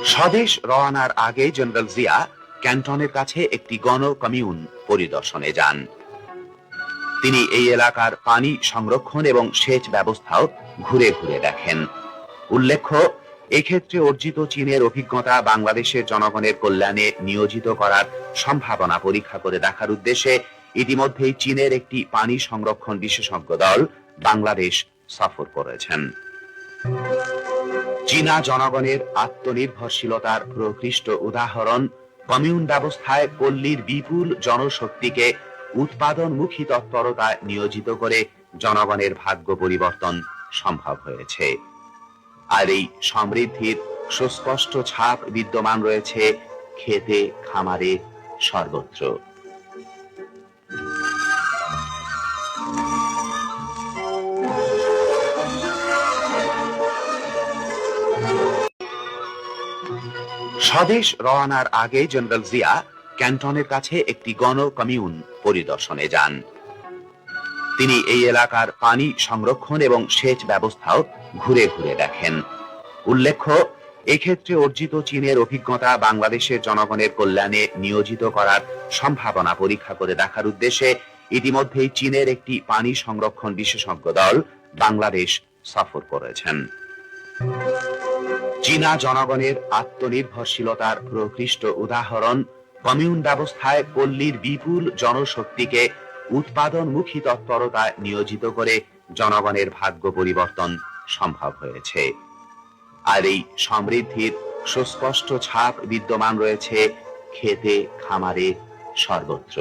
স্বদেশ রওয়ানার আগে জেনারেল জিয়া ক্যান্টনের কাছে একটি গণ কমিউন পরিদর্শনে যান। তিনি এই এলাকার পানি সংরক্ষণ এবং সেচ ব্যবস্থাও ঘুরে ঘুরে দেখেন। উল্লেখ্য, এক্ষেত্রে অর্জিত চীনের অভিজ্ঞতা বাংলাদেশের জনগণের কল্যাণে নিয়োজিত করার সম্ভাবনা পরীক্ষা করে দেখার উদ্দেশ্যে ইতিমধ্যেই চীনের একটি পানি সংরক্ষণ বিশেষজ্ঞ দল বাংলাদেশ সফর করেছেন। চীনা জনগণের আত্মনির্ভরশীলতার প্রকৃষ্ট উদাহরণ কমিউন ব্যবস্থায় পল্লীর বিপুল জনশক্তিকে উৎপাদনমুখী তৎপরতায় নিয়োজিত করে জনগণের ভাগ্য পরিবর্তন সম্ভব হয়েছে। আর এই সমৃদ্ধির সুস্পষ্ট ছাপ বিদ্যমান রয়েছে খেতে, খামারে, সর্বত্র। স্বদেশ রওয়ানার আগে জেনারেল জিয়া ক্যান্টনের কাছে একটি গণ কমিউন পরিদর্শনে যান। তিনি এই এলাকার পানি সংরক্ষণ এবং সেচ ব্যবস্থাও ঘুরে ঘুরে দেখেন। উল্লেখ্য, এক্ষেত্রে অর্জিত চীনের অভিজ্ঞতা বাংলাদেশের জনগণের কল্যাণে নিয়োজিত করার সম্ভাবনা পরীক্ষা করে দেখার উদ্দেশ্যে ইতিমধ্যেই চীনের একটি পানি সংরক্ষণ বিশেষজ্ঞ দল বাংলাদেশ সফর করেছেন। চীনা জনগণের আত্মনির্ভরশীলতার প্রকৃষ্ট উদাহরণ কমিউন ব্যবস্থায় পল্লীর বিপুল জনশক্তিকে উৎপাদনমুখী তৎপরতায় নিয়োজিত করে জনগণের ভাগ্য পরিবর্তন সম্ভব হয়েছে। আর এই সমৃদ্ধির সুস্পষ্ট ছাপ বিদ্যমান রয়েছে খেতে, খামারে, সর্বত্র।